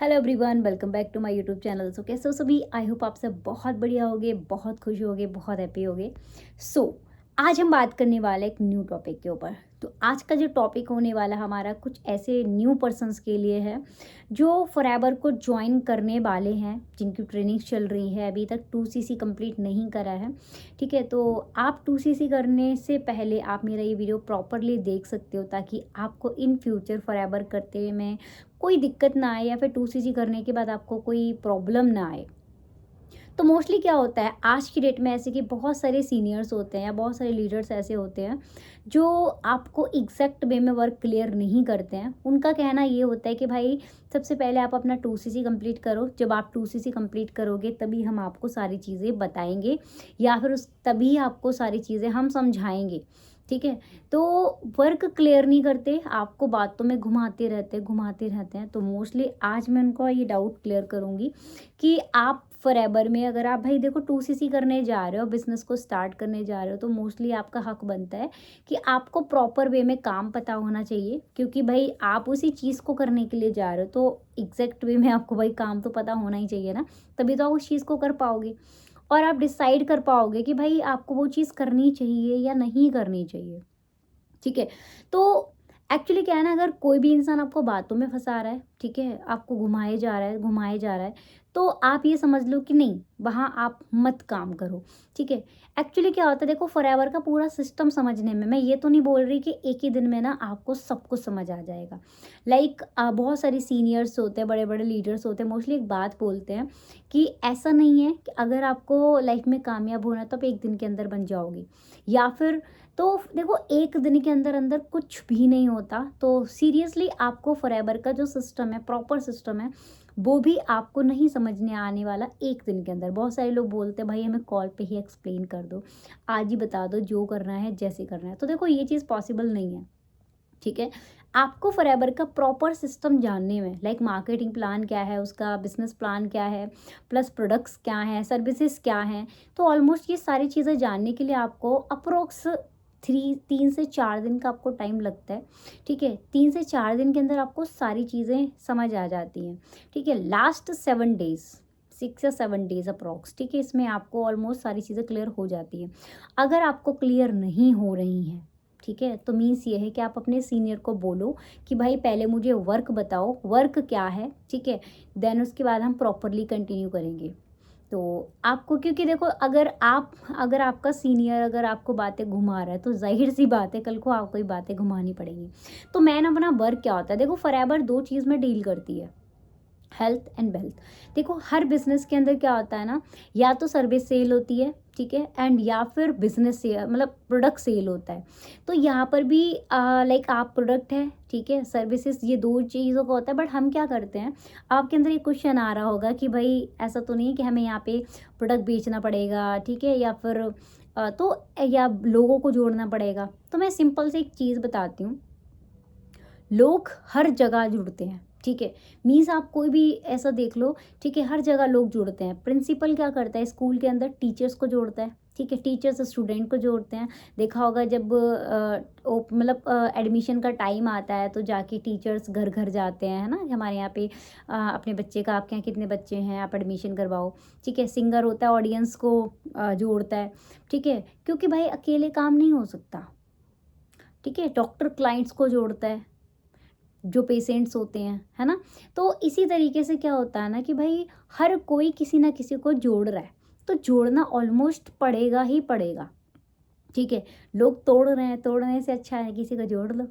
Hello everyone, welcome back to my YouTube channel. So कैसे हो सभी? आई होप आप सब बहुत बढ़िया होगे, बहुत खुश होगे, बहुत हैप्पी होगे। सो आज हम बात करने वाले एक न्यू टॉपिक के ऊपर। तो आज का जो टॉपिक होने वाला हमारा कुछ ऐसे न्यू पर्सन्स के लिए है जो फॉरएवर को ज्वाइन करने वाले हैं, जिनकी ट्रेनिंग चल रही है, अभी तक 2CC कंप्लीट नहीं करा है। ठीक है, तो आप 2CC करने से पहले आप मेरा ये वीडियो प्रॉपरली देख सकते हो, ताकि आपको इन फ्यूचर फॉरएवर करते में कोई दिक्कत ना आए, या फिर 2CC करने के बाद आपको कोई प्रॉब्लम ना आए। तो मोस्टली क्या होता है आज की डेट में, ऐसे कि बहुत सारे सीनियर्स होते हैं या बहुत सारे लीडर्स ऐसे होते हैं जो आपको एग्जैक्ट वे में वर्क क्लियर नहीं करते हैं। उनका कहना ये होता है कि भाई सबसे पहले आप अपना 2CC कंप्लीट करो, जब आप 2CC कंप्लीट करोगे तभी हम आपको सारी चीज़ें बताएंगे, या फिर उस तभी आपको सारी चीज़ें हम समझाएंगे। ठीक है, तो वर्क क्लियर नहीं करते, आपको बातों में घुमाते रहते हैं। तो मोस्टली आज मैं उनको ये डाउट क्लियर करूँगी कि आप फॉरएवर में, अगर आप भाई देखो 2CC करने जा रहे हो, बिजनेस को स्टार्ट करने जा रहे हो, तो मोस्टली आपका हक बनता है कि आपको प्रॉपर वे में काम पता होना चाहिए, क्योंकि भाई आप उसी चीज़ को करने के लिए जा रहे हो, तो एग्जैक्ट वे में आपको भाई काम तो पता होना ही चाहिए ना, तभी तो आप उस चीज़ को कर पाओगे और आप डिसाइड कर पाओगे कि भाई आपको वो चीज़ करनी चाहिए या नहीं करनी चाहिए। ठीक है, तो एक्चुअली क्या है ना, अगर कोई भी इंसान आपको बातों में फंसा रहा है, ठीक है, आपको घुमाए जा रहा है, तो आप ये समझ लो कि नहीं, वहाँ आप मत काम करो। ठीक है, एक्चुअली क्या होता है, देखो फॉरएवर का पूरा सिस्टम समझने में, मैं ये तो नहीं बोल रही कि एक ही दिन में ना आपको सब कुछ समझ आ जाएगा। लाइक बहुत सारे सीनियर्स होते हैं, बड़े बड़े लीडर्स होते हैं, मोस्टली एक बात बोलते हैं कि ऐसा नहीं है कि अगर आपको लाइफ में कामयाब होना है तो आप एक दिन के अंदर बन जाओगे, या फिर तो देखो एक दिन के अंदर अंदर कुछ भी नहीं होता। तो सीरियसली आपको फॉरएवर का जो सिस्टम है, प्रॉपर सिस्टम है, वो भी आपको नहीं समझने आने वाला एक दिन के अंदर। बहुत सारे लोग बोलते हैं भाई हमें कॉल पे ही एक्सप्लेन कर दो, आज ही बता दो, जो करना है जैसे करना है। तो देखो ये चीज़ पॉसिबल नहीं है। ठीक है, आपको फॉरएवर का प्रॉपर सिस्टम जानने में, लाइक मार्केटिंग प्लान क्या है, उसका बिजनेस प्लान क्या है, प्लस प्रोडक्ट्स क्या हैं, सर्विसेज क्या हैं, तो ऑलमोस्ट ये सारी चीज़ें जानने के लिए आपको अप्रोक्स 3 से 4 दिन का आपको टाइम लगता है। ठीक है, 3 से 4 दिन के अंदर आपको सारी चीज़ें समझ आ जाती हैं। ठीक है, लास्ट 7 डेज, 6 या 7 डेज अप्रोक्स, ठीक है, इसमें आपको ऑलमोस्ट सारी चीज़ें क्लियर हो जाती हैं। अगर आपको क्लियर नहीं हो रही हैं, ठीक है, तो मीन्स ये है कि आप अपने सीनियर को बोलो कि भाई पहले मुझे वर्क बताओ, वर्क क्या है। ठीक है, देन उसके बाद हम प्रॉपरली कंटिन्यू करेंगे। तो आपको, क्योंकि देखो अगर आपका सीनियर अगर आपको बातें घुमा रहा है, तो जाहिर सी बात है कल को आपको ही बातें घुमानी पड़ेंगी। तो मैन अपना वर्क क्या होता है, देखो फॉरएवर 2 चीज़ में डील करती है, हेल्थ एंड वेल्थ। देखो हर बिजनेस के अंदर क्या होता है ना, या तो सर्विस सेल होती है, ठीक है, एंड या फिर बिजनेस से मतलब प्रोडक्ट सेल होता है। तो यहाँ पर भी लाइक आप प्रोडक्ट है, ठीक है, सर्विसेज, ये 2 चीज़ों का होता है। बट हम क्या करते हैं, आपके अंदर ये क्वेश्चन आ रहा होगा कि भाई ऐसा तो नहीं है कि हमें यहाँ पे प्रोडक्ट बेचना पड़ेगा, ठीक है, या फिर या लोगों को जोड़ना पड़ेगा। तो मैं सिंपल से एक चीज़ बताती हूँ, लोग हर जगह जुड़ते हैं। ठीक है, मीन्स आप कोई भी ऐसा देख लो, ठीक है, हर जगह लोग जुड़ते हैं। प्रिंसिपल क्या करता है, स्कूल के अंदर टीचर्स को जोड़ता है, ठीक है, टीचर्स स्टूडेंट को जोड़ते हैं। देखा होगा जब मतलब एडमिशन का टाइम आता है, तो जाके टीचर्स घर घर जाते हैं, है ना, कि हमारे यहाँ पे अपने बच्चे का, आपके यहाँ कितने बच्चे हैं, आप एडमिशन करवाओ। ठीक है, सिंगर होता है, ऑडियंस को जोड़ता है। ठीक है, क्योंकि भाई अकेले काम नहीं हो सकता। ठीक है, डॉक्टर क्लाइंट्स को जोड़ता है, जो पेशेंट्स होते हैं, है ना। तो इसी तरीके से क्या होता है ना कि भाई हर कोई किसी ना किसी को जोड़ रहा है, तो जोड़ना ऑलमोस्ट पड़ेगा ही पड़ेगा। ठीक है, लोग तोड़ रहे हैं, तोड़ने से अच्छा है किसी को जोड़ लो।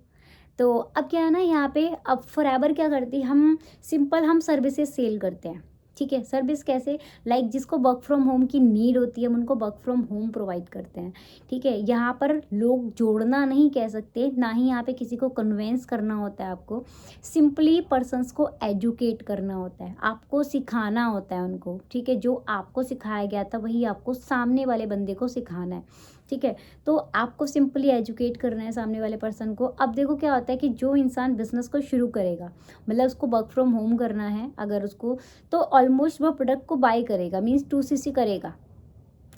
तो अब क्या है ना, यहाँ पे अब फॉरएवर क्या करती है, हम सर्विसेज सेल करते हैं। ठीक है, सर्विस कैसे, लाइक जिसको वर्क फ्रॉम होम की नीड होती है, हम उनको वर्क फ्रॉम होम प्रोवाइड करते हैं। ठीक है, यहाँ पर लोग जोड़ना नहीं कह सकते, ना ही यहाँ पे किसी को कन्वेंस करना होता है। आपको सिंपली पर्सन्स को एजुकेट करना होता है, आपको सिखाना होता है उनको। ठीक है, जो आपको सिखाया गया था वही आपको सामने वाले बंदे को सिखाना है। ठीक है, तो आपको सिंपली एजुकेट करना है सामने वाले पर्सन को। अब देखो क्या होता है कि जो इंसान बिजनेस को शुरू करेगा, मतलब उसको वर्क फ्रॉम होम करना है अगर उसको, तो ऑलमोस्ट वो प्रोडक्ट को बाय करेगा, मीन्स 2CC करेगा।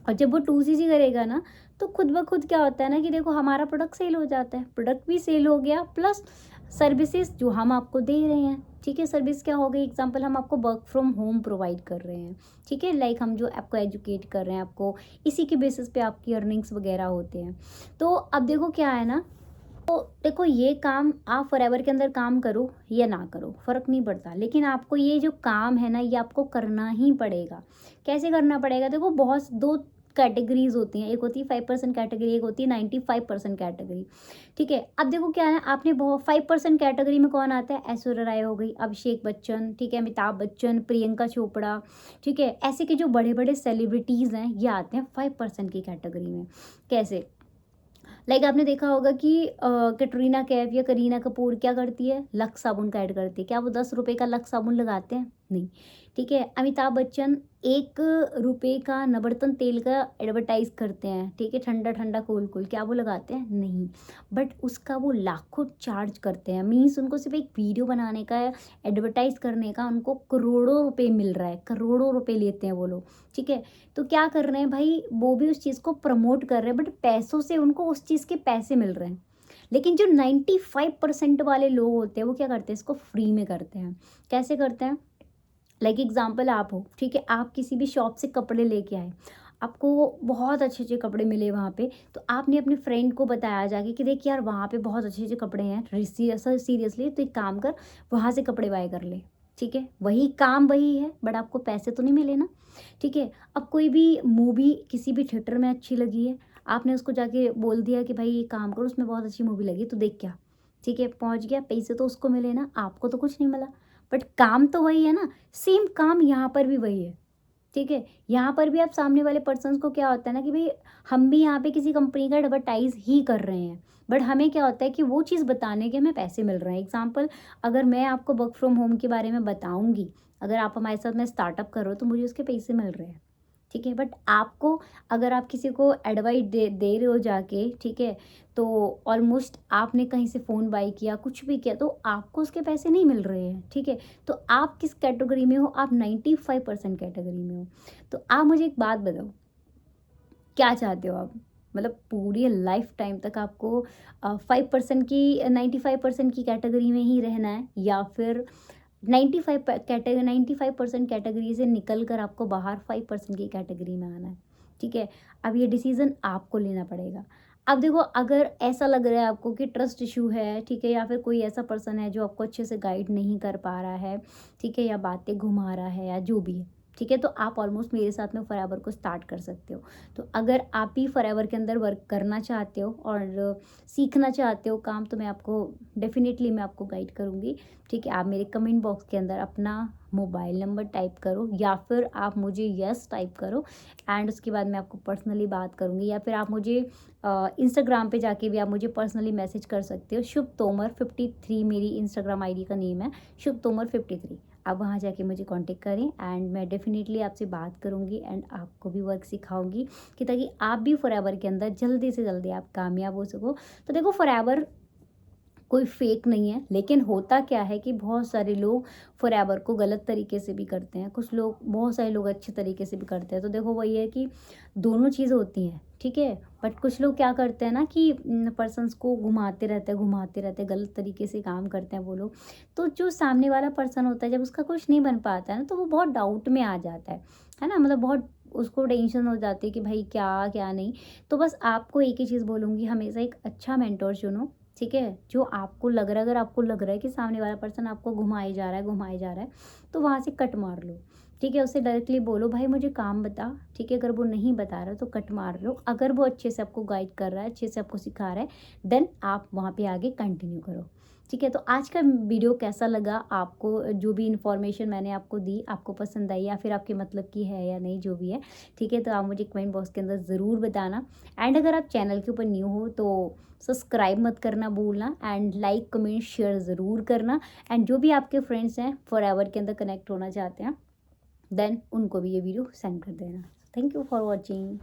और जब वो 2CC करेगा ना, तो खुद ब खुद क्या होता है ना कि देखो हमारा प्रोडक्ट सेल हो जाता है, प्रोडक्ट भी सेल हो गया, प्लस सर्विसेज जो हम आपको दे रहे हैं, ठीक है। सर्विस क्या हो गई, एग्जांपल हम आपको वर्क फ्रॉम होम प्रोवाइड कर रहे हैं, ठीक है। लाइक हम जो आपको एजुकेट कर रहे हैं, आपको इसी के बेसिस पे आपकी अर्निंग्स वगैरह होते हैं। तो अब देखो क्या है ना, तो देखो ये काम आप फॉरएवर के अंदर काम करो या ना करो, फ़र्क नहीं पड़ता, लेकिन आपको ये जो काम है ना, ये आपको करना ही पड़ेगा। कैसे करना पड़ेगा, देखो बहुत दो कैटेगरीज होती हैं, एक होती है 5% कैटेगरी, एक होती है 95% कैटेगरी, ठीक है। अब देखो क्या है, आपने बहुत 5% कैटेगरी में कौन आता है, ऐश्वर्या राय हो गई, अभिषेक बच्चन, ठीक है, अमिताभ बच्चन, प्रियंका चोपड़ा, ठीक है। ऐसे के जो बड़े बड़े सेलिब्रिटीज़ हैं, ये आते हैं 5% की कैटेगरी में। कैसे, लाइक आपने देखा होगा कि कैटरीना कैफ या करीना कपूर क्या करती है, लक्स साबुन का ऐड करती है। क्या वो 10 रुपए का लक्स साबुन लगाते हैं, नहीं, ठीक है। अमिताभ बच्चन 1 रुपए का नवरत्न तेल का एडवर्टाइज करते हैं, ठीक है, ठंडा ठंडा कूल कूल, क्या वो लगाते हैं, नहीं। बट उसका वो लाखों चार्ज करते हैं, मीन्स उनको सिर्फ एक वीडियो बनाने का, एडवर्टाइज करने का उनको करोड़ों रुपए मिल रहा है, करोड़ों रुपए लेते हैं वो लोग, ठीक है। तो क्या कर रहे हैं भाई, वो भी उस चीज़ को प्रमोट कर रहे हैं, बट पैसों से उनको उस चीज़ के पैसे मिल रहे हैं। लेकिन जो 95% वाले लोग होते हैं, वो क्या करते हैं, इसको फ्री में करते हैं। कैसे करते हैं, लाइक एग्जाम्पल आप हो, ठीक है, आप किसी भी शॉप से कपड़े लेके आए, आपको बहुत अच्छे अच्छे कपड़े मिले वहाँ पे, तो आपने अपने फ्रेंड को बताया जाके कि देख यार वहाँ पे बहुत अच्छे अच्छे कपड़े हैं, सीरियसली तो एक काम कर, वहाँ से कपड़े बाय कर ले, ठीक है। वही काम वही है, बट आपको पैसे तो नहीं मिले ना, ठीक है। अब कोई भी मूवी किसी भी थिएटर में अच्छी लगी है, आपने उसको जाके बोल दिया कि भाई ये काम करो, उसमें बहुत अच्छी मूवी लगी, तो देख क्या, ठीक है, पहुँच गया, पैसे तो उसको मिले ना, आपको तो कुछ नहीं मिला, बट काम तो वही है ना। सेम काम यहाँ पर भी वही है, ठीक है। यहाँ पर भी आप सामने वाले पर्सन्स को क्या होता है ना कि भाई हम भी यहाँ पे किसी कंपनी का एडवर्टाइज ही कर रहे हैं, बट हमें क्या होता है कि वो चीज़ बताने के हमें पैसे मिल रहे हैं। एग्जाम्पल, अगर मैं आपको वर्क फ्रॉम होम के बारे में बताऊँगी, अगर आप हमारे साथ में स्टार्टअप करो तो मुझे उसके पैसे मिल रहे हैं, ठीक है। बट आपको, अगर आप किसी को एडवाइस दे दे रहे हो जाके, ठीक है, तो ऑलमोस्ट आपने कहीं से फ़ोन बाय किया, कुछ भी किया, तो आपको उसके पैसे नहीं मिल रहे हैं, ठीक है। तो आप किस कैटेगरी में हो, आप 95% कैटेगरी में हो। तो आप मुझे एक बात बताओ, क्या चाहते हो आप, मतलब पूरी लाइफ टाइम तक आपको 5% की 95% की कैटेगरी में ही रहना है, या फिर 95% कैटेगरी से निकल कर आपको बाहर 5% की कैटेगरी में आना है, ठीक है। अब ये डिसीज़न आपको लेना पड़ेगा। अब देखो, अगर ऐसा लग रहा है आपको कि ट्रस्ट इशू है, ठीक है, या फिर कोई ऐसा पर्सन है जो आपको अच्छे से गाइड नहीं कर पा रहा है, ठीक है, या बातें घुमा रहा है, या जो भी है, ठीक है, तो आप ऑलमोस्ट मेरे साथ में फॉरएवर को स्टार्ट कर सकते हो। तो अगर आप भी फॉरएवर के अंदर वर्क करना चाहते हो और सीखना चाहते हो काम, तो मैं आपको डेफिनेटली मैं आपको गाइड करूँगी, ठीक है। आप मेरे कमेंट बॉक्स के अंदर अपना मोबाइल नंबर टाइप करो, या फिर आप मुझे यस टाइप करो, एंड उसके बाद मैं आपको पर्सनली बात करूँगी, या फिर आप मुझे इंस्टाग्राम पे जाके भी आप मुझे पर्सनली मैसेज कर सकते हो। शुभ तोमर 53 मेरी इंस्टाग्राम आईडी का नेम है, शुभ तोमर 53। आप वहाँ जाके मुझे कांटेक्ट करें, एंड मैं डेफिनेटली आपसे बात करूँगी, एंड आपको भी वर्क सिखाऊंगी, कि ताकि आप भी फॉरएवर के अंदर जल्दी से जल्दी आप कामयाब हो सको। तो देखो, फॉरएवर कोई फेक नहीं है, लेकिन होता क्या है कि बहुत सारे लोग फॉरएवर को गलत तरीके से भी करते हैं, कुछ लोग, बहुत सारे लोग अच्छे तरीके से भी करते हैं। तो देखो, वही है कि दोनों चीज़ होती हैं, ठीक है। बट कुछ लोग क्या करते हैं ना कि पर्सन्स को घुमाते रहते हैं, गलत तरीके से काम करते हैं वो लोग। तो जो सामने वाला पर्सन होता है, जब उसका कुछ नहीं बन पाता है ना, तो वो बहुत डाउट में आ जाता है ना, मतलब बहुत उसको टेंशन हो जाती है कि भाई क्या क्या नहीं। तो बस आपको एक ही चीज़ बोलूँगी, हमेशा एक अच्छा मेंटोर चुनो, ठीक है, जो आपको लग रहा है, अगर आपको लग रहा है कि सामने वाला पर्सन आपको घुमाए जा रहा है, तो वहाँ से कट मार लो, ठीक है। उससे डायरेक्टली बोलो, भाई मुझे काम बता, ठीक है। अगर वो नहीं बता रहा तो कट मार लो। अगर वो अच्छे से आपको गाइड कर रहा है, अच्छे से आपको सिखा रहा है, देन आप वहाँ पे आगे कंटिन्यू करो, ठीक है। तो आज का वीडियो कैसा लगा आपको, जो भी इन्फॉर्मेशन मैंने आपको दी, आपको पसंद आई या फिर आपके मतलब की है या नहीं, जो भी है, ठीक है, तो आप मुझे कमेंट बॉक्स के अंदर ज़रूर बताना। एंड अगर आप चैनल के ऊपर न्यू हो तो सब्सक्राइब मत करना भूलना, एंड लाइक कमेंट शेयर ज़रूर करना। एंड जो भी आपके फ्रेंड्स हैं फॉरएवर के अंदर कनेक्ट होना चाहते हैं, देन उनको भी ये वीडियो सेंड कर देना। Thank you for watching.